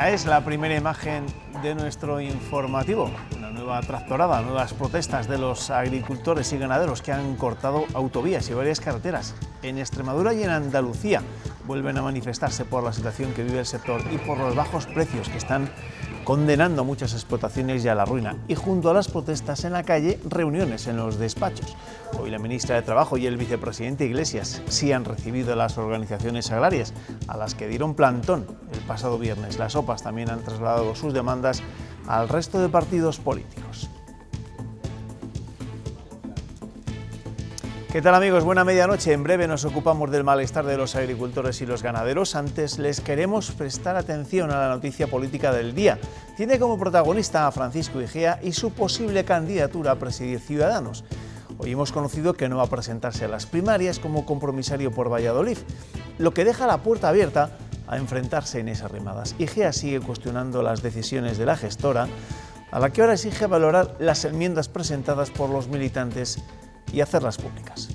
Esta es la primera imagen de nuestro informativo. Una nueva tractorada, nuevas protestas de los agricultores y ganaderos que han cortado autovías y varias carreteras. En Extremadura y en Andalucía vuelven a manifestarse por la situación que vive el sector y por los bajos precios que están condenando a muchas explotaciones y a la ruina. Y junto a las protestas en la calle, reuniones en los despachos. Hoy la ministra de Trabajo y el vicepresidente Iglesias sí han recibido a las organizaciones agrarias, a las que dieron plantón el pasado viernes. Las OPAs también han trasladado sus demandas al resto de partidos políticos. ¿Qué tal, amigos? Buena medianoche. En breve nos ocupamos del malestar de los agricultores y los ganaderos. Antes les queremos prestar atención a la noticia política del día. Tiene como protagonista a Francisco Igea y su posible candidatura a presidir Ciudadanos. Hoy hemos conocido que no va a presentarse a las primarias como compromisario por Valladolid, lo que deja la puerta abierta a enfrentarse en esas Arrimadas. Igea sigue cuestionando las decisiones de la gestora, a la que ahora exige valorar las enmiendas presentadas por los militantes y hacerlas públicas.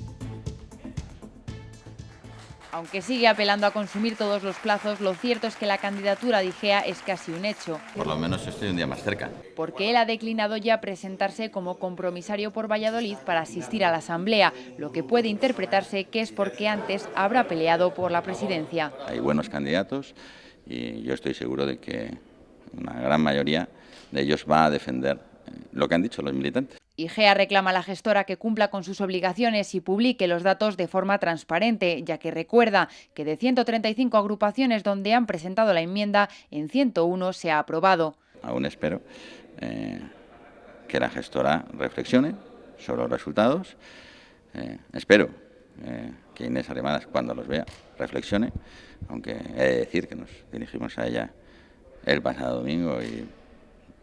Aunque sigue apelando a consumir todos los plazos, lo cierto es que la candidatura de Igea es casi un hecho. Por lo menos estoy un día más cerca. Porque él ha declinado ya presentarse como compromisario por Valladolid para asistir a la Asamblea, lo que puede interpretarse que es porque antes habrá peleado por la presidencia. Hay buenos candidatos y yo estoy seguro de que una gran mayoría de ellos va a defender lo que han dicho los militantes. Igea reclama a la gestora que cumpla con sus obligaciones y publique los datos de forma transparente, ya que recuerda que de 135 agrupaciones donde han presentado la enmienda, en 101 se ha aprobado. Aún espero que la gestora reflexione sobre los resultados. Espero que Inés Arrimadas, cuando los vea, reflexione, aunque he de decir que nos dirigimos a ella el pasado domingo y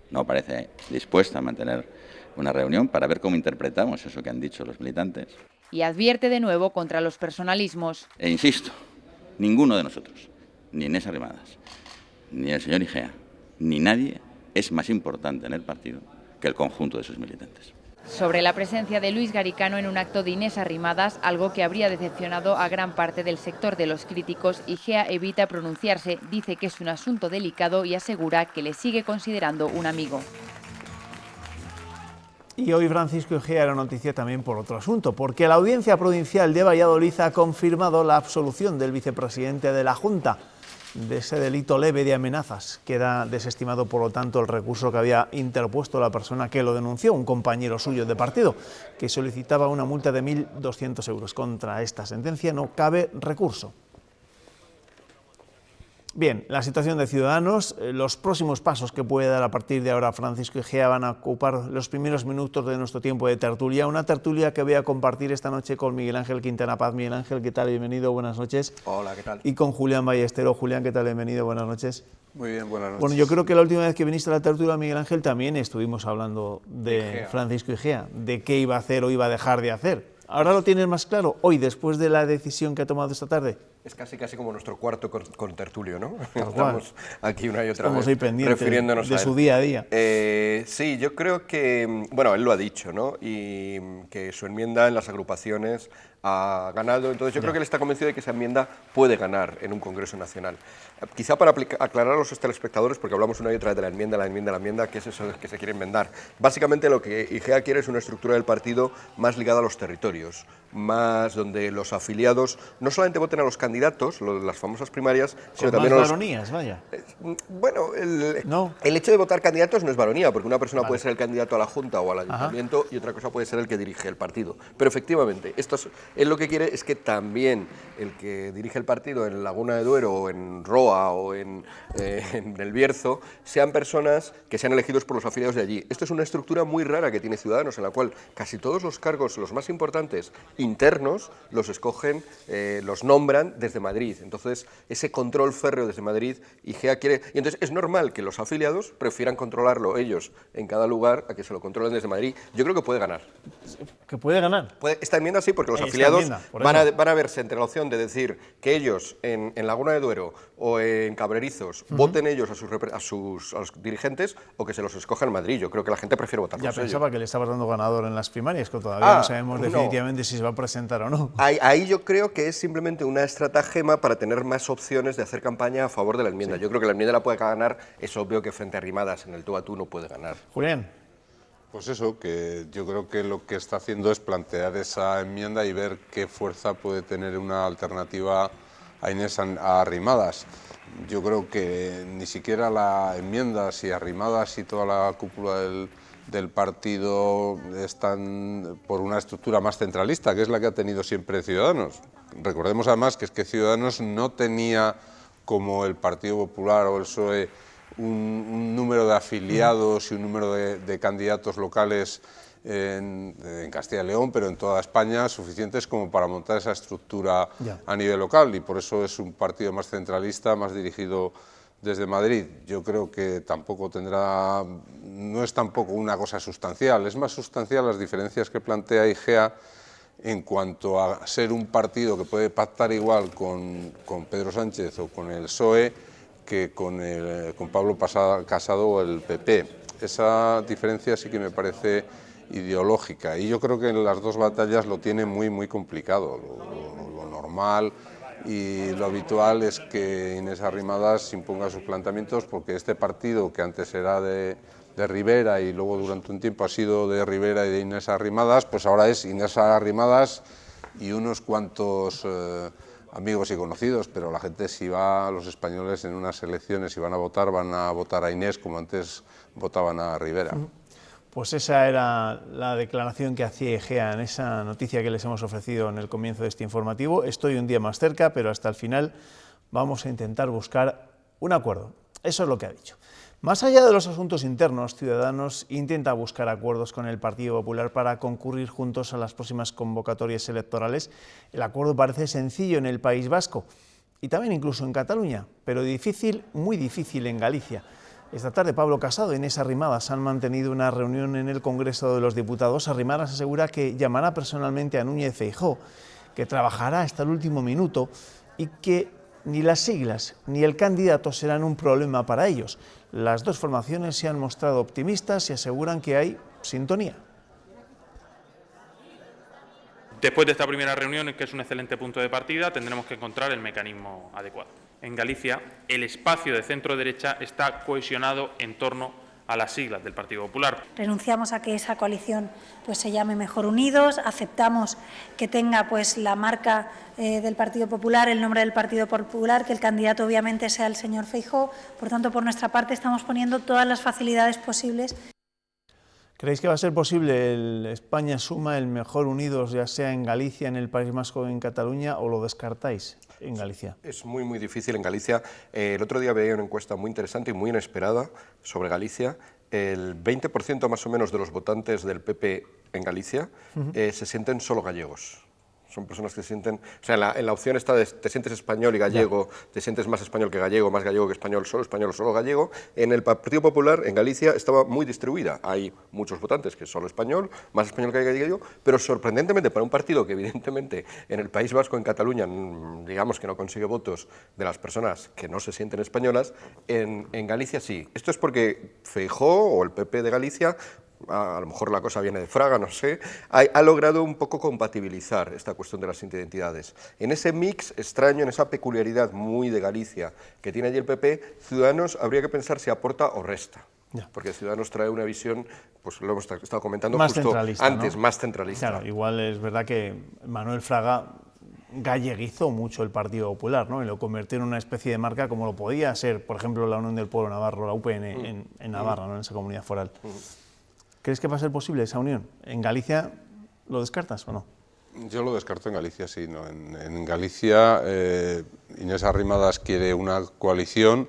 no parece dispuesta a mantener una reunión para ver cómo interpretamos eso que han dicho los militantes. Y advierte de nuevo contra los personalismos. E insisto, ninguno de nosotros, ni Inés Arrimadas, ni el señor Igea, ni nadie es más importante en el partido que el conjunto de sus militantes. Sobre la presencia de Luis Garicano en un acto de Inés Arrimadas, algo que habría decepcionado a gran parte del sector de los críticos, Igea evita pronunciarse, dice que es un asunto delicado y asegura que le sigue considerando un amigo. Y hoy Francisco Igea era noticia también por otro asunto, porque la Audiencia Provincial de Valladolid ha confirmado la absolución del vicepresidente de la Junta de ese delito leve de amenazas. Queda desestimado, por lo tanto, el recurso que había interpuesto la persona que lo denunció, un compañero suyo de partido, que solicitaba una multa de 1.200 euros. Contra esta sentencia no cabe recurso. Bien, la situación de Ciudadanos, los próximos pasos que puede dar a partir de ahora Francisco Igea van a ocupar los primeros minutos de nuestro tiempo de tertulia, una tertulia que voy a compartir esta noche con Miguel Ángel Quintana Paz. Miguel Ángel, ¿qué tal? Bienvenido, buenas noches. Hola, ¿qué tal? Y con Julián Ballestero. Julián, ¿qué tal? Bienvenido, buenas noches. Muy bien, buenas noches. Bueno, yo creo que la última vez que viniste a la tertulia, Miguel Ángel, también estuvimos hablando de Igea. Francisco Igea, de qué iba a hacer o iba a dejar de hacer. ¿Ahora lo tienes más claro, hoy, después de la decisión que ha tomado esta tarde? Es casi como nuestro cuarto con tertulio, ¿no? Tal cual. Estamos aquí una y otra Estamos vez ahí pendientes refiriéndonos de a su él. día a día. Sí, yo creo que, bueno, él lo ha dicho, ¿no? Y que su enmienda en las agrupaciones ha ganado, entonces yo creo que él está convencido de que esa enmienda puede ganar en un Congreso Nacional. Quizá para aclarar a los telespectadores, porque hablamos una y otra vez de la enmienda, ¿qué es eso que se quiere enmendar? Básicamente lo que Igea quiere es una estructura del partido más ligada a los territorios, más donde los afiliados no solamente voten a los candidatos, las famosas primarias, sino también a los... varonías, vaya. Bueno, el hecho de votar candidatos no es varonía, porque una persona puede ser el candidato a la Junta o al Ayuntamiento y otra cosa puede ser el que dirige el partido. Pero efectivamente, él lo que quiere es que también el que dirige el partido en Laguna de Duero o en Roa o en el Bierzo sean personas que sean elegidos por los afiliados de allí. Esto es una estructura muy rara que tiene Ciudadanos, en la cual casi todos los cargos, los más importantes, internos, los escogen, los nombran desde Madrid. Entonces, ese control férreo desde Madrid, Igea quiere... Y entonces es normal que los afiliados prefieran controlarlo ellos en cada lugar a que se lo controlen desde Madrid. Yo creo que puede ganar. ¿Que puede ganar? Esta enmienda sí, porque los afiliados van a verse entre la opción de decir que ellos en Laguna de Duero o en Cabrerizos voten ellos a los dirigentes o que se los escoja en Madrid. Yo creo que la gente prefiere votar por ellos. Ya pensaba que le estabas dando ganador en las primarias, que todavía no sabemos definitivamente si se va va a presentar o no. Ahí yo creo que es simplemente una estratagema para tener más opciones de hacer campaña a favor de la enmienda. Sí. Yo creo que la enmienda la puede ganar, es obvio que frente a Arrimadas en el tú a tú no puede ganar. Julián. Pues eso, que yo creo que lo que está haciendo es plantear esa enmienda y ver qué fuerza puede tener una alternativa a Inés Arrimadas. Yo creo que ni siquiera la enmienda, si Arrimadas y toda la cúpula del partido están por una estructura más centralista, que es la que ha tenido siempre Ciudadanos. Recordemos además que es que Ciudadanos no tenía, como el Partido Popular o el PSOE, un número de afiliados y un número de candidatos locales en Castilla y León, pero en toda España, suficientes como para montar esa estructura a nivel local, y por eso es un partido más centralista, más dirigido desde Madrid. Yo creo que tampoco tendrá, no es tampoco una cosa sustancial, es más sustancial las diferencias que plantea IGEA en cuanto a ser un partido que puede pactar igual con Pedro Sánchez o con el PSOE que con Pablo Casado o el PP. Esa diferencia sí que me parece ideológica, y yo creo que en las dos batallas lo tiene muy complicado. Lo normal y lo habitual es que Inés Arrimadas imponga sus planteamientos, porque este partido, que antes era de Rivera y luego durante un tiempo ha sido de Rivera y de Inés Arrimadas, pues ahora es Inés Arrimadas y unos cuantos amigos y conocidos, pero la gente, si va, los españoles en unas elecciones, si van a votar a Inés como antes votaban a Rivera. Pues esa era la declaración que hacía IGEA en esa noticia que les hemos ofrecido en el comienzo de este informativo. Estoy un día más cerca, pero hasta el final vamos a intentar buscar un acuerdo. Eso es lo que ha dicho. Más allá de los asuntos internos, Ciudadanos intenta buscar acuerdos con el Partido Popular para concurrir juntos a las próximas convocatorias electorales. El acuerdo parece sencillo en el País Vasco y también incluso en Cataluña, pero difícil, muy difícil en Galicia. Esta tarde Pablo Casado y Inés Arrimadas han mantenido una reunión en el Congreso de los Diputados. Arrimadas asegura que llamará personalmente a Núñez Feijóo, que trabajará hasta el último minuto y que ni las siglas ni el candidato serán un problema para ellos. Las dos formaciones se han mostrado optimistas y aseguran que hay sintonía. Después de esta primera reunión, que es un excelente punto de partida, tendremos que encontrar el mecanismo adecuado. En Galicia, el espacio de centro-derecha está cohesionado en torno a las siglas del Partido Popular. Renunciamos a que esa coalición se llame Mejor Unidos, aceptamos que tenga la marca del Partido Popular, el nombre del Partido Popular, que el candidato obviamente sea el señor Feijóo. Por tanto, por nuestra parte estamos poniendo todas las facilidades posibles. ¿Creéis que va a ser posible el España Suma, el Mejor Unidos, ya sea en Galicia, en el País Vasco o en Cataluña, o lo descartáis en Galicia? Es muy difícil en Galicia. El otro día veía una encuesta muy interesante y muy inesperada sobre Galicia. El 20% más o menos de los votantes del PP en Galicia se sienten solo gallegos. Son personas que se sienten... O sea, en la opción está de te sientes español y gallego, te sientes más español que gallego que español, solo gallego. En el Partido Popular, en Galicia, estaba muy distribuida. Hay muchos votantes que es solo español, más español que gallego, pero sorprendentemente para un partido que evidentemente en el País Vasco, en Cataluña, digamos que no consigue votos de las personas que no se sienten españolas, en Galicia sí. Esto es porque Feijóo o el PP de Galicia, a lo mejor la cosa viene de Fraga, no sé, ha logrado un poco compatibilizar esta cuestión de las identidades. En ese mix extraño, en esa peculiaridad muy de Galicia que tiene allí el PP, Ciudadanos habría que pensar si aporta o resta. Porque Ciudadanos trae una visión, pues lo hemos estado comentando más justo antes, ¿no? Más centralista. Claro, igual es verdad que Manuel Fraga galleguizó mucho el Partido Popular, ¿no? Y lo convirtió en una especie de marca como lo podía ser, por ejemplo, la Unión del Pueblo Navarro, la UPN en Navarra, ¿no? En esa comunidad foral. ¿Crees que va a ser posible esa unión? ¿En Galicia lo descartas o no? Yo lo descarto en Galicia, sí. No. En Galicia Inés Arrimadas quiere una coalición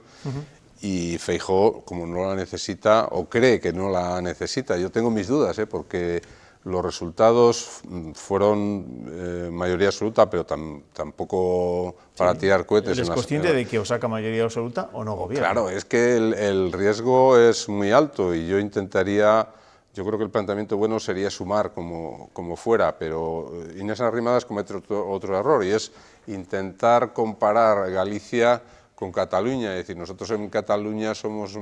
y Feijóo, como no la necesita, o cree que no la necesita. Yo tengo mis dudas, porque los resultados fueron mayoría absoluta, pero tampoco para tirar cohetes. ¿Eres consciente de que o saca mayoría absoluta o no gobierna? Claro, es que el riesgo es muy alto y yo intentaría... Yo creo que el planteamiento bueno sería sumar como fuera, pero Inés Arrimadas comete otro error, y es intentar comparar Galicia con Cataluña, es decir, nosotros en Cataluña somos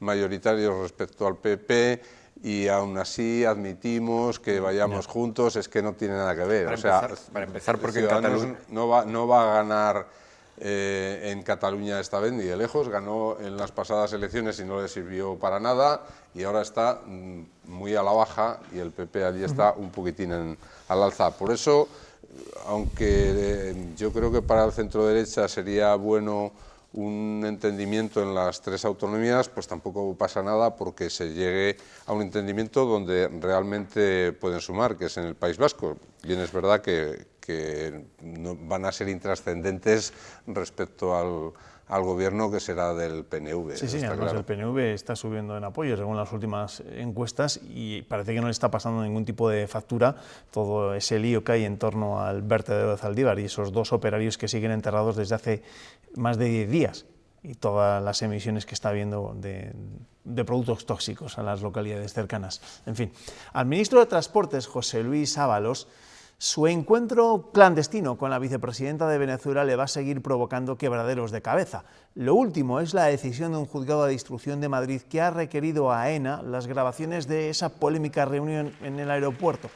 mayoritarios respecto al PP y aún así admitimos que vayamos juntos, es que no tiene nada que ver. Para empezar porque Ciudadanos no va a ganar en Cataluña esta vez ni de lejos, ganó en las pasadas elecciones y no le sirvió para nada y ahora está muy a la baja y el PP allí está un poquitín al alza. Por eso, aunque yo creo que para el centro derecha sería bueno un entendimiento en las tres autonomías, pues tampoco pasa nada porque se llegue a un entendimiento donde realmente pueden sumar, que es en el País Vasco. Bien, es verdad que no van a ser intrascendentes respecto al gobierno que será del PNV. Sí, además claro. El PNV está subiendo en apoyo según las últimas encuestas y parece que no le está pasando ningún tipo de factura todo ese lío que hay en torno al vertedero de Zaldívar y esos 2 operarios que siguen enterrados desde hace más de 10 días y todas las emisiones que está habiendo de productos tóxicos a las localidades cercanas. En fin, al ministro de Transportes, José Luis Ábalos, su encuentro clandestino con la vicepresidenta de Venezuela le va a seguir provocando quebraderos de cabeza. Lo último es la decisión de un juzgado de instrucción de Madrid que ha requerido a AENA las grabaciones de esa polémica reunión en el aeropuerto.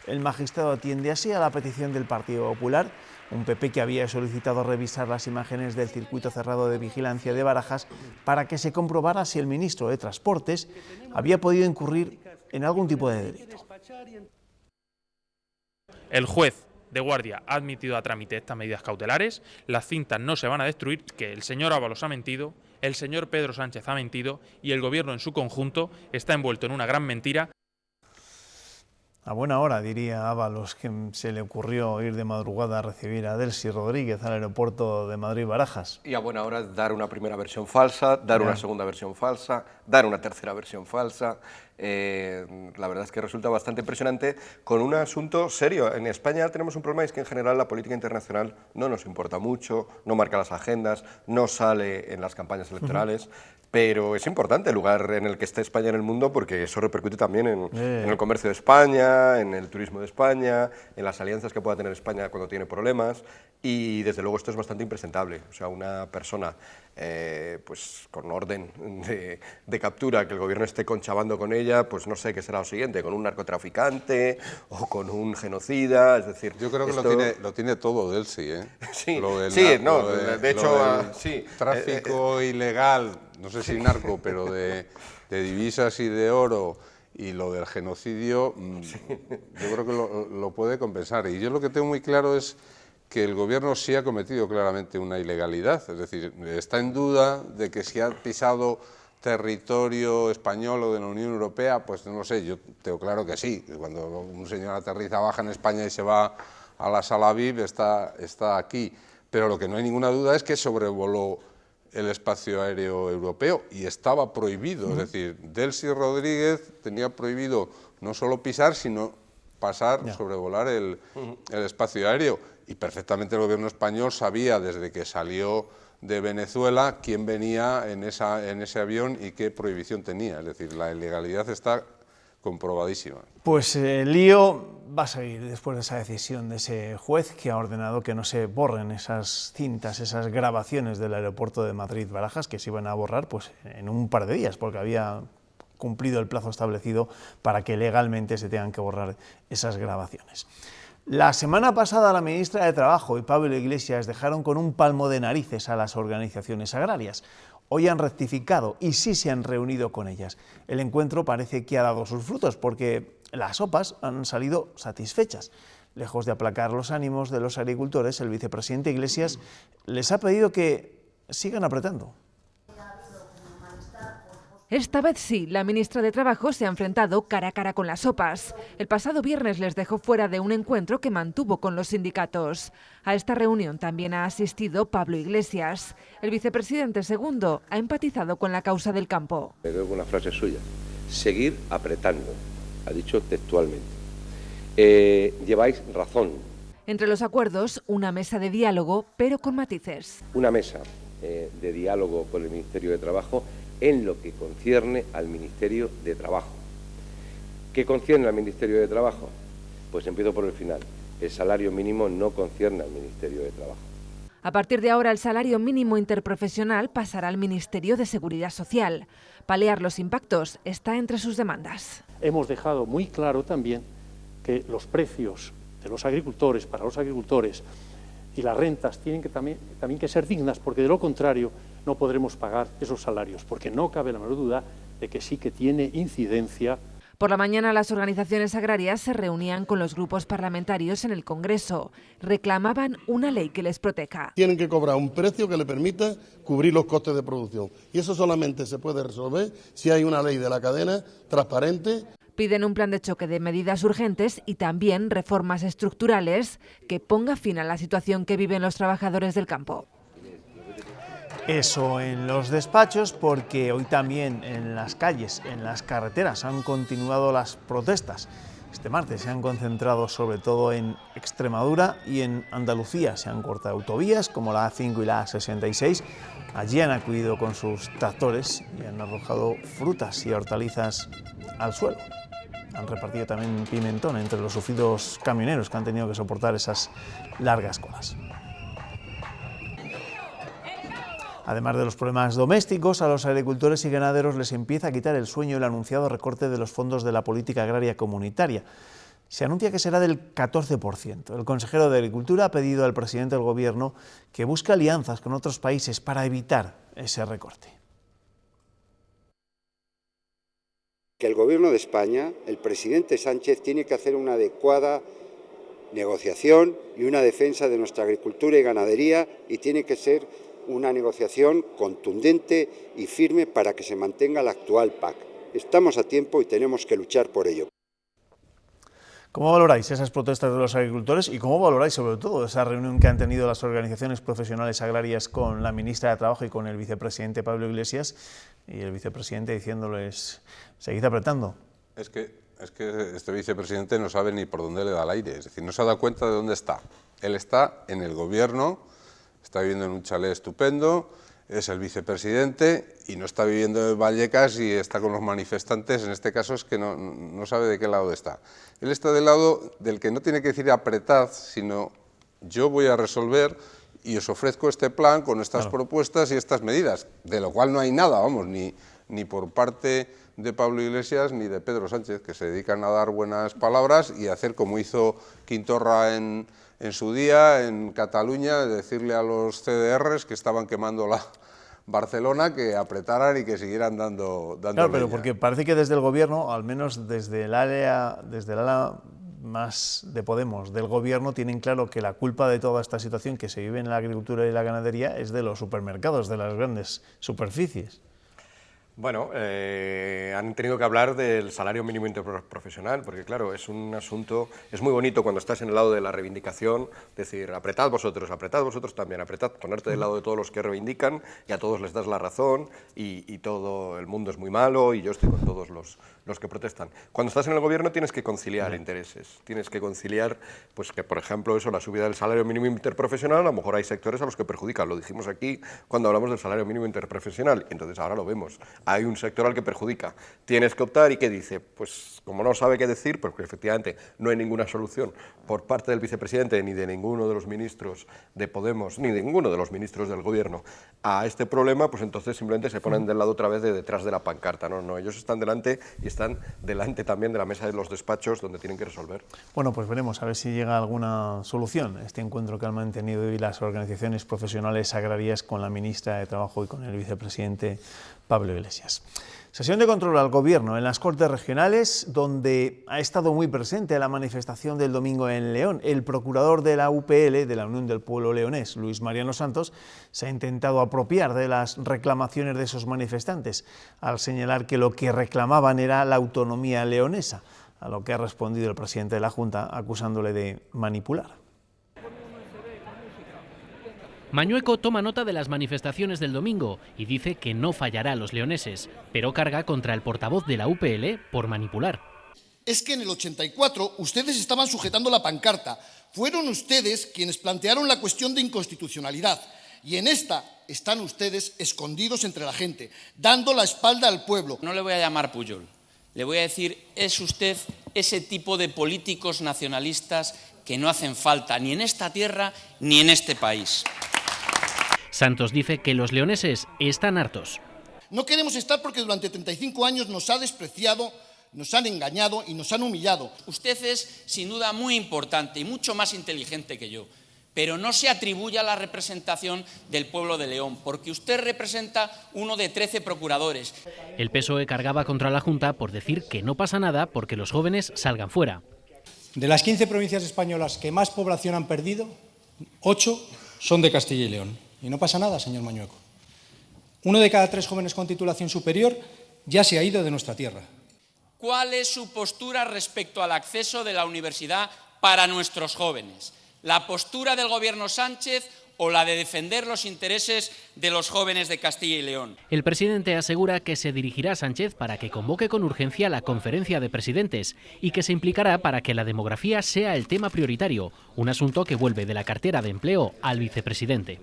El magistrado atiende así a la petición del Partido Popular, un PP que había solicitado revisar las imágenes del circuito cerrado de vigilancia de Barajas para que se comprobara si el ministro de Transportes había podido incurrir en algún tipo de delito. El juez de guardia ha admitido a trámite estas medidas cautelares, las cintas no se van a destruir, que el señor Ábalos ha mentido, el señor Pedro Sánchez ha mentido y el gobierno en su conjunto está envuelto en una gran mentira. A buena hora, diría Ábalos, que se le ocurrió ir de madrugada a recibir a Delcy Rodríguez al aeropuerto de Madrid-Barajas. Y a buena hora dar una primera versión falsa, dar una segunda versión falsa, dar una tercera versión falsa. La verdad es que resulta bastante impresionante con un asunto serio. En España tenemos un problema, es que en general la política internacional no nos importa mucho, no marca las agendas, no sale en las campañas electorales, pero es importante el lugar en el que esté España en el mundo porque eso repercute también en el comercio de España, en el turismo de España, en las alianzas que pueda tener España cuando tiene problemas y desde luego esto es bastante impresentable. O sea, una persona pues con orden de captura, que el gobierno esté conchabando con ella, pues no sé qué será lo siguiente, con un narcotraficante o con un genocida, es decir... Yo creo que lo tiene todo Delcy, ¿eh? Sí, de hecho, sí. Tráfico ilegal, no sé si narco, pero de divisas y de oro, y lo del genocidio, yo creo que lo puede compensar. Y yo lo que tengo muy claro es que el gobierno sí ha cometido claramente una ilegalidad, es decir, está en duda de que si ha pisado territorio español o de la Unión Europea, pues no lo sé, yo tengo claro que sí, cuando un señor aterriza, baja en España y se va a la Sala VIP, está aquí, pero lo que no hay ninguna duda es que sobrevoló el espacio aéreo europeo y estaba prohibido, es decir, Delcy Rodríguez tenía prohibido no solo pisar, sino pasar, sobrevolar el espacio aéreo. Y perfectamente el gobierno español sabía desde que salió de Venezuela quién venía en ese avión y qué prohibición tenía. Es decir, la ilegalidad está comprobadísima. Pues el lío va a seguir después de esa decisión de ese juez que ha ordenado que no se borren esas cintas, esas grabaciones del aeropuerto de Madrid-Barajas, que se iban a borrar pues, en un par de días, porque había cumplido el plazo establecido para que legalmente se tengan que borrar esas grabaciones. La semana pasada la ministra de Trabajo y Pablo Iglesias dejaron con un palmo de narices a las organizaciones agrarias. Hoy han rectificado y sí se han reunido con ellas. El encuentro parece que ha dado sus frutos porque las OPAs han salido satisfechas. Lejos de aplacar los ánimos de los agricultores, el vicepresidente Iglesias les ha pedido que sigan apretando. Esta vez sí, la ministra de Trabajo se ha enfrentado cara a cara con las OPAs. El pasado viernes les dejó fuera de un encuentro que mantuvo con los sindicatos. A esta reunión también ha asistido Pablo Iglesias. El vicepresidente segundo ha empatizado con la causa del campo. Creo que una frase suya, seguir apretando, ha dicho textualmente. Lleváis razón. Entre los acuerdos, una mesa de diálogo, pero con matices. Una mesa de diálogo con el Ministerio de Trabajo en lo que concierne al Ministerio de Trabajo. ¿Qué concierne al Ministerio de Trabajo? Pues empiezo por el final. El salario mínimo no concierne al Ministerio de Trabajo. A partir de ahora, el salario mínimo interprofesional pasará al Ministerio de Seguridad Social. Paliar los impactos está entre sus demandas. Hemos dejado muy claro también que los precios de los agricultores, para los agricultores, y las rentas tienen que también que ser dignas, porque de lo contrario no podremos pagar esos salarios, porque no cabe la menor duda de que sí que tiene incidencia. Por la mañana, las organizaciones agrarias se reunían con los grupos parlamentarios en el Congreso. Reclamaban una ley que les proteja. Tienen que cobrar un precio que le permita cubrir los costes de producción. Y eso solamente se puede resolver si hay una ley de la cadena transparente. Piden un plan de choque de medidas urgentes y también reformas estructurales que ponga fin a la situación que viven los trabajadores del campo. Eso en los despachos, porque hoy también en las calles, en las carreteras, han continuado las protestas. Este martes se han concentrado sobre todo en Extremadura y en Andalucía. Se han cortado autovías como la A5 y la A66. Allí han acudido con sus tractores y han arrojado frutas y hortalizas al suelo. Han repartido también pimentón entre los sufridos camioneros que han tenido que soportar esas largas colas. Además de los problemas domésticos, a los agricultores y ganaderos les empieza a quitar el sueño el anunciado recorte de los fondos de la política agraria comunitaria. Se anuncia que será del 14%. El consejero de Agricultura ha pedido al presidente del Gobierno que busque alianzas con otros países para evitar ese recorte. Que el Gobierno de España, el presidente Sánchez, tiene que hacer una adecuada negociación y una defensa de nuestra agricultura y ganadería, y tiene que ser una negociación contundente y firme para que se mantenga la actual PAC. Estamos a tiempo y tenemos que luchar por ello. ¿Cómo valoráis esas protestas de los agricultores y cómo valoráis sobre todo esa reunión que han tenido las organizaciones profesionales agrarias con la ministra de Trabajo y con el vicepresidente Pablo Iglesias, y el vicepresidente diciéndoles, seguid apretando? Es que este vicepresidente no sabe ni por dónde le da el aire, es decir, no se ha dado cuenta de dónde está. Él está en el gobierno, está viviendo en un chalet estupendo, es el vicepresidente y no está viviendo en Vallecas y está con los manifestantes. En este caso es que no sabe de qué lado está. Él está del lado del que no tiene que decir apretad, sino yo voy a resolver y os ofrezco este plan con estas propuestas y estas medidas, de lo cual no hay nada, vamos, ni por parte de Pablo Iglesias ni de Pedro Sánchez, que se dedican a dar buenas palabras y a hacer como hizo Quintorra en su día en Cataluña, decirle a los CDRs que estaban quemando la Barcelona que apretaran y que siguieran dando claro, pero leña. porque parece que desde el gobierno, al menos desde el ala más de Podemos del gobierno, tienen claro que la culpa de toda esta situación que se vive en la agricultura y la ganadería es de los supermercados, de las grandes superficies. Bueno, han tenido que hablar del salario mínimo interprofesional, porque claro, es un asunto, es muy bonito cuando estás en el lado de la reivindicación, decir, apretad vosotros también, apretad, ponerte del lado de todos los que reivindican y a todos les das la razón y todo el mundo es muy malo y yo estoy con todos los que protestan. Cuando estás en el gobierno tienes que conciliar intereses, tienes que conciliar, pues que por ejemplo eso, la subida del salario mínimo interprofesional, a lo mejor hay sectores a los que perjudican, lo dijimos aquí cuando hablamos del salario mínimo interprofesional, entonces ahora lo vemos. Hay un sector al que perjudica. Tienes que optar y ¿qué dice? Pues como no sabe qué decir, porque efectivamente no hay ninguna solución por parte del vicepresidente ni de ninguno de los ministros de Podemos, ni de ninguno de los ministros del gobierno a este problema, pues entonces simplemente se ponen del lado otra vez de detrás de la pancarta. No, ellos están delante y están delante también de la mesa de los despachos donde tienen que resolver. Bueno, pues veremos a ver si llega alguna solución este encuentro que han mantenido hoy las organizaciones profesionales agrarias con la ministra de Trabajo y con el vicepresidente Pablo Iglesias. Sesión de control al Gobierno en las Cortes Regionales, donde ha estado muy presente la manifestación del domingo en León. El procurador de la UPL, de la Unión del Pueblo Leonés, Luis Mariano Santos, se ha intentado apropiar de las reclamaciones de esos manifestantes, al señalar que lo que reclamaban era la autonomía leonesa, a lo que ha respondido el presidente de la Junta, acusándole de manipular. Mañueco toma nota de las manifestaciones del domingo y dice que no fallará a los leoneses, pero carga contra el portavoz de la UPL por manipular. Es que en el 84 ustedes estaban sujetando la pancarta. Fueron ustedes quienes plantearon la cuestión de inconstitucionalidad. Y en esta están ustedes escondidos entre la gente, dando la espalda al pueblo. No le voy a llamar Pujol, le voy a decir, es usted ese tipo de políticos nacionalistas que no hacen falta ni en esta tierra ni en este país. Santos dice que los leoneses están hartos. No queremos estar porque durante 35 años nos ha despreciado, nos han engañado y nos han humillado. Usted es, sin duda, muy importante y mucho más inteligente que yo, pero no se atribuya la representación del pueblo de León, porque usted representa uno de 13 procuradores. El PSOE cargaba contra la Junta por decir que no pasa nada porque los jóvenes salgan fuera. De las 15 provincias españolas que más población han perdido, 8 son de Castilla y León. Y no pasa nada, señor Mañueco. 1 de cada 3 jóvenes con titulación superior ya se ha ido de nuestra tierra. ¿Cuál es su postura respecto al acceso de la universidad para nuestros jóvenes? ¿La postura del Gobierno Sánchez o la de defender los intereses de los jóvenes de Castilla y León? El presidente asegura que se dirigirá a Sánchez para que convoque con urgencia la conferencia de presidentes y que se implicará para que la demografía sea el tema prioritario, un asunto que vuelve de la cartera de empleo al vicepresidente.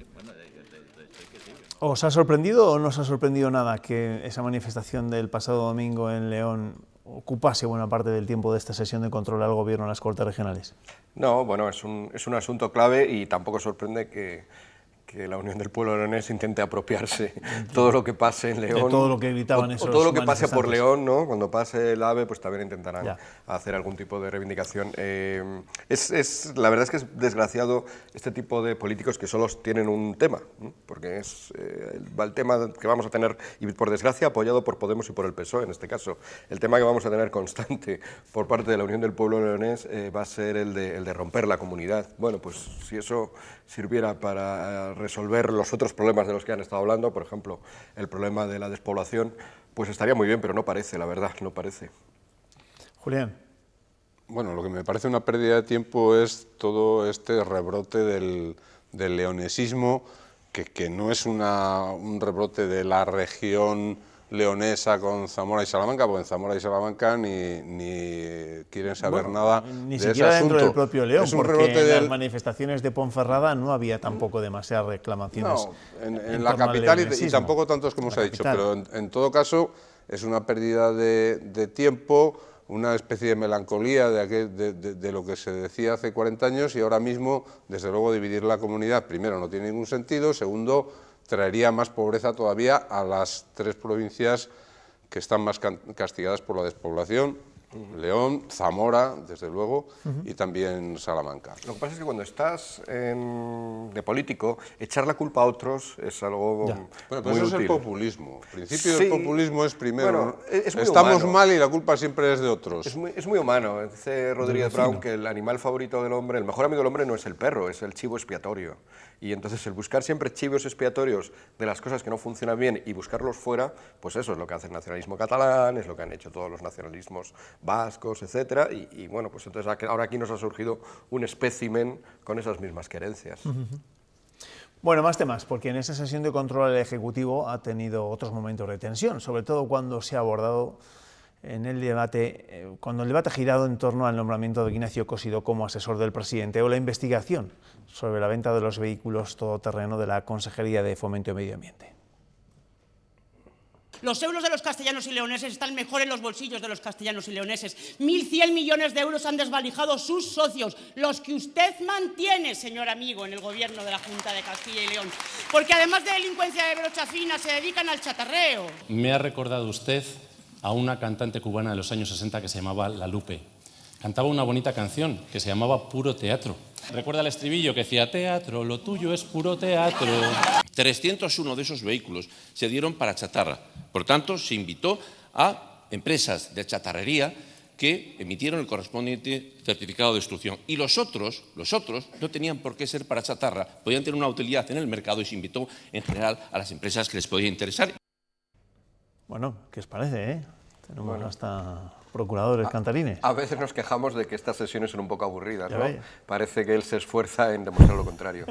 ¿Os ha sorprendido o no os ha sorprendido nada que esa manifestación del pasado domingo en León ocupase buena parte del tiempo de esta sesión de control al Gobierno en las Cortes Regionales? No, bueno, es un asunto clave y tampoco sorprende que la Unión del Pueblo Leonés intente apropiarse todo lo que pase en León. De todo lo que gritaban esos o todo lo que pase por León, ¿no? Cuando pase el AVE, pues también intentarán hacer algún tipo de reivindicación. La verdad es que es desgraciado este tipo de políticos que solo tienen un tema, ¿no? Porque es el tema que vamos a tener, y por desgracia apoyado por Podemos y por el PSOE en este caso, el tema que vamos a tener constante por parte de la Unión del Pueblo Leonés va a ser el de romper la comunidad. Bueno, pues si eso sirviera para resolver los otros problemas de los que han estado hablando, por ejemplo, el problema de la despoblación, pues estaría muy bien, pero no parece, la verdad, no parece. Julián. Bueno, lo que me parece una pérdida de tiempo es todo este rebrote del leonesismo, que no es un rebrote de la región leonesa con Zamora y Salamanca, porque en Zamora y Salamanca ni quieren saber nada ni de siquiera ese dentro asunto. del propio León, Es un porque rebote en las manifestaciones de Ponferrada no había tampoco demasiadas reclamaciones. No, en la capital y tampoco tantos como se ha dicho, pero en todo caso es una pérdida de tiempo, una especie de melancolía de lo que se decía hace 40 años y ahora mismo, desde luego, dividir la comunidad, primero, no tiene ningún sentido, segundo, traería más pobreza todavía a las 3 provincias que están más castigadas por la despoblación, León, Zamora, desde luego, y también Salamanca. Lo que pasa es que cuando estás de político, echar la culpa a otros es algo Bueno, pero muy eso útil. es el populismo. El principio del populismo es primero, bueno, es muy estamos humano. mal y la culpa siempre es de otros. Es muy humano. Dice Rodríguez Brown que el animal favorito del hombre, el mejor amigo del hombre no es el perro, es el chivo expiatorio. Y entonces el buscar siempre chivos expiatorios de las cosas que no funcionan bien y buscarlos fuera, pues eso es lo que hace el nacionalismo catalán, es lo que han hecho todos los nacionalismos vascos, etcétera. Y bueno, pues entonces ahora aquí nos ha surgido un espécimen con esas mismas querencias. Bueno, más temas, porque en esa sesión de control el Ejecutivo ha tenido otros momentos de tensión, sobre todo cuando se ha abordado en el debate, cuando el debate ha girado en torno al nombramiento de Ignacio Cosidó como asesor del presidente o la investigación sobre la venta de los vehículos todoterreno de la Consejería de Fomento y Medio Ambiente. Los euros de los castellanos y leoneses están mejor en los bolsillos de los castellanos y leoneses. 1.100 millones de euros han desvalijado sus socios, los que usted mantiene, señor amigo, en el gobierno de la Junta de Castilla y León. Porque además de delincuencia de brocha fina, se dedican al chatarreo. Me ha recordado usted a una cantante cubana de los años 60 que se llamaba La Lupe. Cantaba una bonita canción que se llamaba Puro Teatro. ¿Recuerda el estribillo que decía teatro, lo tuyo es puro teatro? 301 de esos vehículos se dieron para chatarra. Por tanto, se invitó a empresas de chatarrería que emitieron el correspondiente certificado de destrucción. Y los otros no tenían por qué ser para chatarra, podían tener una utilidad en el mercado y se invitó en general a las empresas que les podía interesar. Bueno, ¿qué os parece, Tenemos hasta procuradores cantarines. A veces nos quejamos de que estas sesiones son un poco aburridas, ¿no? Vaya. Parece que él se esfuerza en demostrar lo contrario.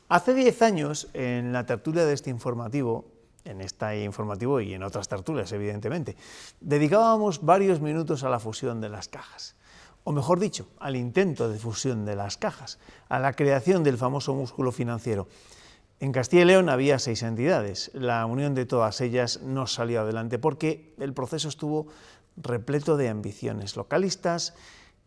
Hace 10 años, en la tertulia de este informativo, en este informativo y en otras tertulias, evidentemente, dedicábamos varios minutos a la fusión de las cajas. O mejor dicho, al intento de fusión de las cajas, a la creación del famoso músculo financiero. En Castilla y León había 6 entidades. La unión de todas ellas no salió adelante porque el proceso estuvo repleto de ambiciones localistas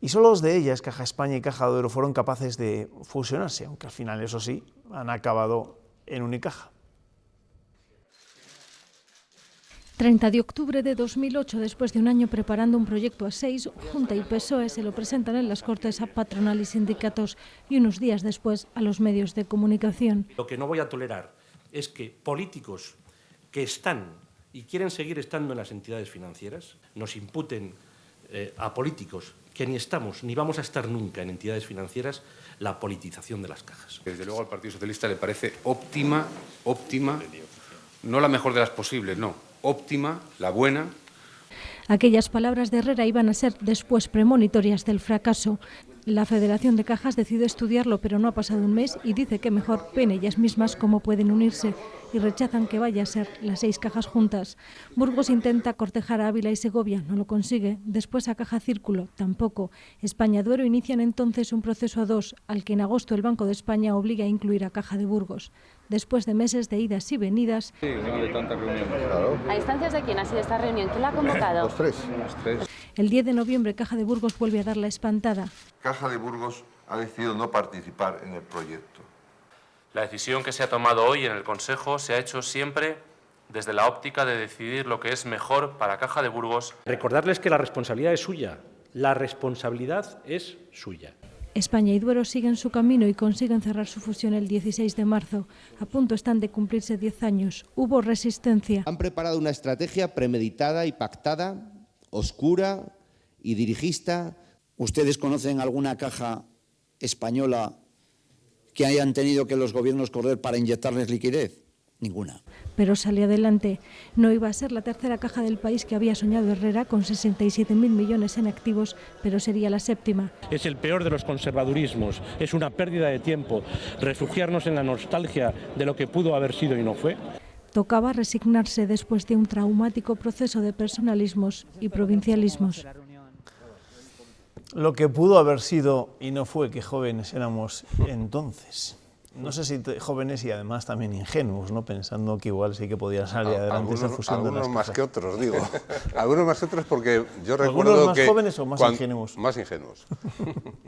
Y solo dos de ellas, Caja España y Caja de Oro, fueron capaces de fusionarse, aunque al final, eso sí, han acabado en Unicaja. 30 de octubre de 2008, después de un año preparando un proyecto a 6, Junta y PSOE se lo presentan en las Cortes a patronal y sindicatos y unos días después a los medios de comunicación. Lo que no voy a tolerar es que políticos que están y quieren seguir estando en las entidades financieras nos imputen a políticos que ni estamos ni vamos a estar nunca en entidades financieras la politización de las cajas. Desde luego al Partido Socialista le parece óptima, no la mejor de las posibles, no, óptima, la buena. Aquellas palabras de Herrera iban a ser después premonitorias del fracaso. La Federación de Cajas decidió estudiarlo, pero no ha pasado un mes y dice que mejor ven ellas mismas cómo pueden unirse y rechazan que vaya a ser las 6 cajas juntas. Burgos intenta cortejar a Ávila y Segovia, no lo consigue. Después a Caja Círculo, tampoco. España Duero inician entonces un proceso a 2, al que en agosto el Banco de España obliga a incluir a Caja de Burgos. Después de meses de idas y venidas... Sí, no de tantas reuniones. Claro. ¿A instancias de quién ha sido esta reunión? ¿Quién la ha convocado? Los tres. El 10 de noviembre Caja de Burgos vuelve a dar la espantada. Caja de Burgos ha decidido no participar en el proyecto. La decisión que se ha tomado hoy en el Consejo se ha hecho siempre desde la óptica de decidir lo que es mejor para Caja de Burgos. Recordarles que la responsabilidad es suya. La responsabilidad es suya. España y Duero siguen su camino y consiguen cerrar su fusión el 16 de marzo. A punto están de cumplirse 10 años. Hubo resistencia. Han preparado una estrategia premeditada y pactada, oscura y dirigista. ¿Ustedes conocen alguna caja española que hayan tenido que los gobiernos correr para inyectarles liquidez? Ninguna. Pero salió adelante. No iba a ser la tercera caja del país que había soñado Herrera, con 67.000 millones en activos, pero sería la séptima. Es el peor de los conservadurismos, es una pérdida de tiempo, refugiarnos en la nostalgia de lo que pudo haber sido y no fue. Tocaba resignarse después de un traumático proceso de personalismos y provincialismos. Lo que pudo haber sido y no fue, que jóvenes éramos entonces. No sé si jóvenes y además también ingenuos, ¿no? Pensando que igual sí que podía salir adelante esa fusión de las Algunos más cajas. que otros, digo. Algunos más que otros porque yo recuerdo ¿Algunos más que... jóvenes o más ingenuos? Más ingenuos.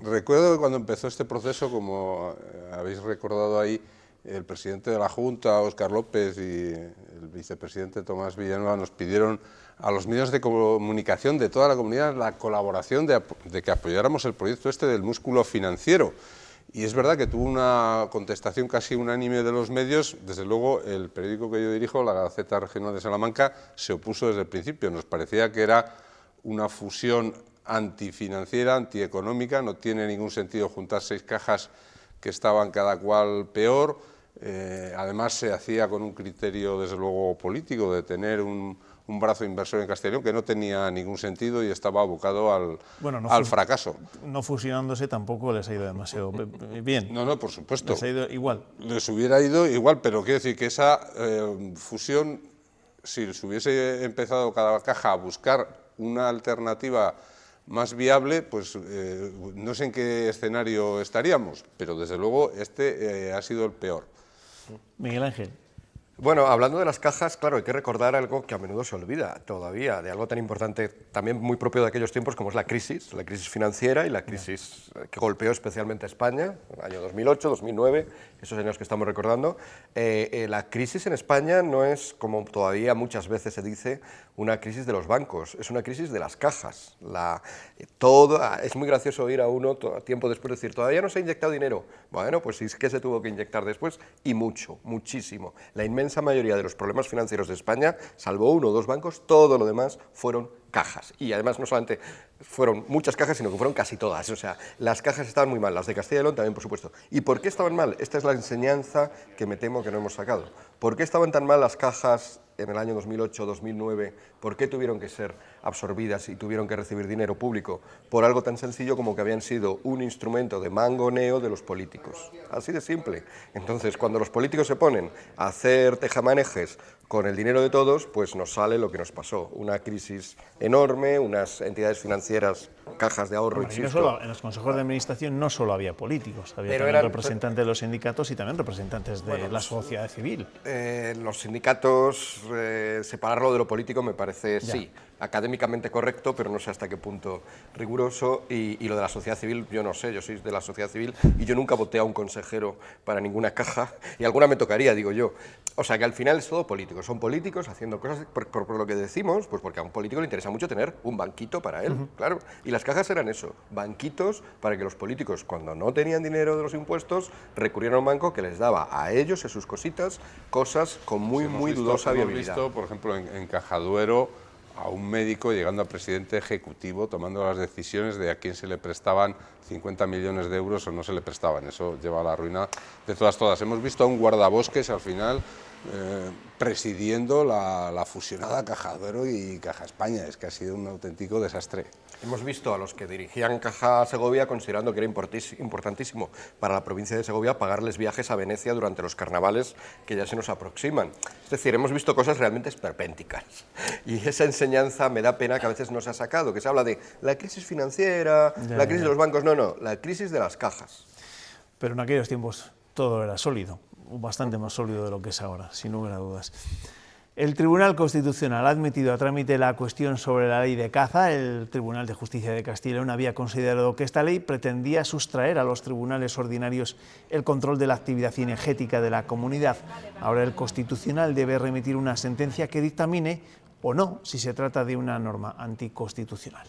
Recuerdo que cuando empezó este proceso, como habéis recordado ahí, el presidente de la Junta, Óscar López, y el vicepresidente Tomás Villanueva nos pidieron a los medios de comunicación de toda la comunidad la colaboración de que apoyáramos el proyecto este del músculo financiero. Y es verdad que tuvo una contestación casi unánime de los medios. Desde luego, el periódico que yo dirijo, la Gaceta Regional de Salamanca, se opuso desde el principio. Nos parecía que era una fusión antifinanciera, antieconómica. No tiene ningún sentido juntar 6 cajas que estaban cada cual peor. Además, se hacía con un criterio, desde luego, político, de tener un brazo inversor en Castilla y León que no tenía ningún sentido y estaba abocado al fracaso. No fusionándose tampoco les ha ido demasiado bien. No, por supuesto. Les ha ido igual. Les hubiera ido igual, pero quiero decir que esa fusión, si se hubiese empezado cada caja a buscar una alternativa más viable, pues no sé en qué escenario estaríamos, pero desde luego este ha sido el peor. Miguel Ángel. Bueno, hablando de las cajas, claro, hay que recordar algo que a menudo se olvida todavía, de algo tan importante, también muy propio de aquellos tiempos, como es la crisis financiera y la crisis que golpeó especialmente a España, el año 2008, 2009, esos años que estamos recordando. La crisis en España no es, como todavía muchas veces se dice, una crisis de los bancos, es una crisis de las cajas. Es muy gracioso oír a uno tiempo después decir, todavía no se ha inyectado dinero. Bueno, pues sí, es que se tuvo que inyectar después, y mucho, muchísimo. La inmensa mayoría de los problemas financieros de España, salvo 1 o 2 bancos, todo lo demás fueron cajas. Y además no solamente fueron muchas cajas, sino que fueron casi todas. O sea, las cajas estaban muy mal, las de Castilla y León también, por supuesto. ¿Y por qué estaban mal? Esta es la enseñanza que me temo que no hemos sacado. ¿Por qué estaban tan mal las cajas en el año 2008-2009? ¿Por qué tuvieron que ser absorbidas y tuvieron que recibir dinero público? Por algo tan sencillo como que habían sido un instrumento de mangoneo de los políticos. Así de simple. Entonces, cuando los políticos se ponen a hacer tejamanejes con el dinero de todos, pues nos sale lo que nos pasó. Una crisis enorme, unas entidades financieras, cajas de ahorro, y no solo, en los consejos de administración no solo había políticos, había también representantes de los sindicatos y también representantes de la sociedad civil. Los sindicatos, separarlo de lo político me parece sí, académicamente correcto, pero no sé hasta qué punto riguroso, y lo de la sociedad civil, yo no sé, yo soy de la sociedad civil y yo nunca voté a un consejero para ninguna caja, y alguna me tocaría, digo yo. O sea que al final es todo político, son políticos haciendo cosas por lo que decimos, pues porque a un político le interesa mucho tener un banquito para él, claro, y las cajas eran eso, banquitos para que los políticos, cuando no tenían dinero de los impuestos, recurrieran a un banco que les daba a ellos y sus cositas, cosas con muy dudosa viabilidad. Hemos visto, por ejemplo, en Cajaduero, a un médico llegando a presidente ejecutivo, tomando las decisiones de a quién se le prestaban 50 millones de euros o no se le prestaban. Eso lleva a la ruina de todas. Hemos visto a un guardabosques al final presidiendo la fusionada Cajaduero y Caja España. Es que ha sido un auténtico desastre. Hemos visto a los que dirigían Caja Segovia considerando que era importantísimo para la provincia de Segovia pagarles viajes a Venecia durante los carnavales que ya se nos aproximan. Es decir, hemos visto cosas realmente esperpénticas. Y esa enseñanza me da pena que a veces no se ha sacado, que se habla de la crisis financiera, la crisis de los bancos. No, la crisis de las cajas. Pero en aquellos tiempos todo era sólido, bastante más sólido de lo que es ahora, sin lugar a dudas. El Tribunal Constitucional ha admitido a trámite la cuestión sobre la ley de caza. El Tribunal de Justicia de Castilla y León había considerado que esta ley pretendía sustraer a los tribunales ordinarios el control de la actividad cinegética de la comunidad. Ahora el Constitucional debe remitir una sentencia que dictamine o no si se trata de una norma anticonstitucional.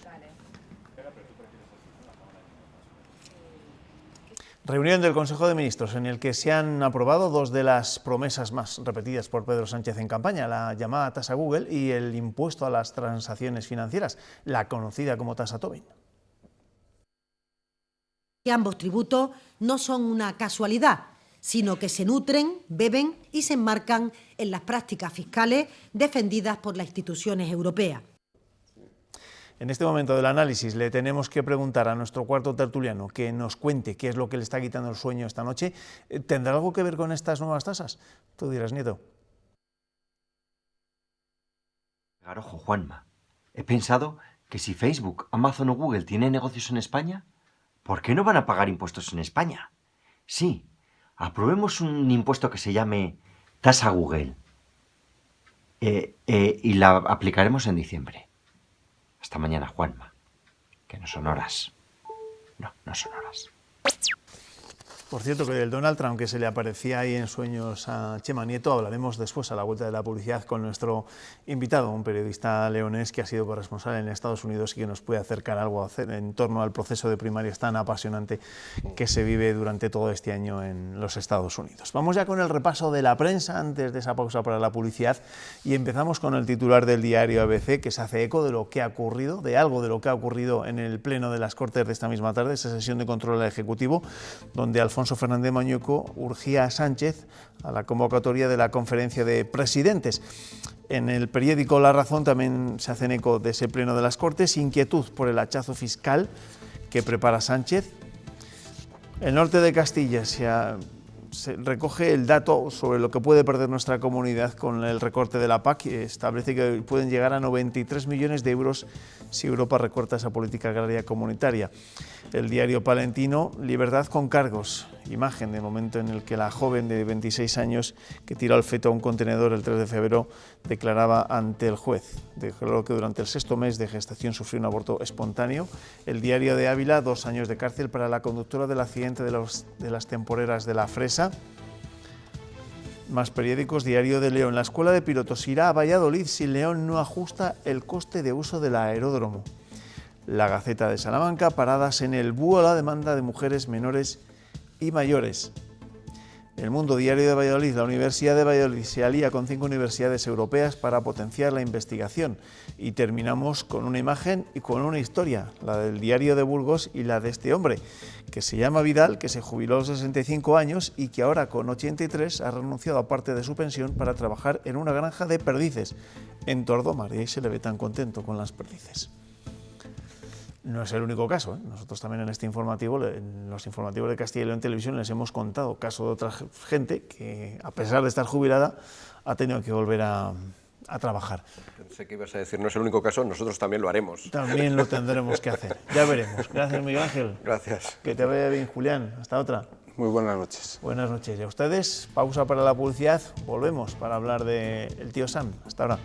Reunión del Consejo de Ministros en el que se han aprobado dos de las promesas más repetidas por Pedro Sánchez en campaña, la llamada tasa Google y el impuesto a las transacciones financieras, la conocida como tasa Tobin. Ambos tributos no son una casualidad, sino que se nutren, beben y se enmarcan en las prácticas fiscales defendidas por las instituciones europeas. En este momento del análisis le tenemos que preguntar a nuestro cuarto tertuliano que nos cuente qué es lo que le está quitando el sueño esta noche. ¿Tendrá algo que ver con estas nuevas tasas? Tú dirás, Nieto. Ojo, Juanma. He pensado que si Facebook, Amazon o Google tienen negocios en España, ¿por qué no van a pagar impuestos en España? Sí, aprobemos un impuesto que se llame tasa Google y la aplicaremos en diciembre. Hasta mañana, Juanma, que no son horas. No son horas. Por cierto, que del Donald Trump que se le aparecía ahí en sueños a Chema Nieto, hablaremos después a la vuelta de la publicidad con nuestro invitado, un periodista leonés que ha sido corresponsal en Estados Unidos y que nos puede acercar algo en torno al proceso de primarias tan apasionante que se vive durante todo este año en los Estados Unidos. Vamos ya con el repaso de la prensa antes de esa pausa para la publicidad y empezamos con el titular del diario ABC que se hace eco de lo que ha ocurrido, de algo de lo que ha ocurrido en el pleno de las Cortes de esta misma tarde, esa sesión de control al Ejecutivo, donde Alfonso Fernández Mañueco urgía a Sánchez a la convocatoria de la conferencia de presidentes. En el periódico La Razón también se hacen eco de ese pleno de las Cortes, inquietud por el hachazo fiscal que prepara Sánchez. El norte de Castilla se recoge el dato sobre lo que puede perder nuestra comunidad con el recorte de la PAC y establece que pueden llegar a 93 millones de euros si Europa recorta esa política agraria comunitaria. El diario palentino, libertad con cargos, imagen del momento en el que la joven de 26 años que tiró al feto a un contenedor el 3 de febrero declaraba ante el juez. Declaró que durante el 6º mes de gestación sufrió un aborto espontáneo. El diario de Ávila, 2 años de cárcel para la conductora del accidente de las temporeras de La Fresa. Más periódicos, Diario de León. La escuela de pilotos irá a Valladolid si León no ajusta el coste de uso del aeródromo. La Gaceta de Salamanca, paradas en el búho a la demanda de mujeres menores y mayores. El Mundo, Diario de Valladolid. La Universidad de Valladolid se alía con 5 universidades europeas para potenciar la investigación. Y terminamos con una imagen y con una historia, la del Diario de Burgos y la de este hombre, que se llama Vidal, que se jubiló a los 65 años y que ahora con 83 ha renunciado a parte de su pensión para trabajar en una granja de perdices en Tordómar, y ahí se le ve tan contento con las perdices. No es el único caso, ¿eh? Nosotros también en este informativo, en los informativos de Castilla y León Televisión, les hemos contado casos de otra gente que, a pesar de estar jubilada, ha tenido que volver a trabajar. Pensé que ibas a decir, no es el único caso, nosotros también lo haremos. También lo tendremos que hacer, ya veremos. Gracias, Miguel Ángel. Gracias. Que te vaya bien, Julián. Hasta otra. Muy buenas noches. Buenas noches. Y a ustedes, pausa para la publicidad, volvemos para hablar del tío Sam. Hasta ahora.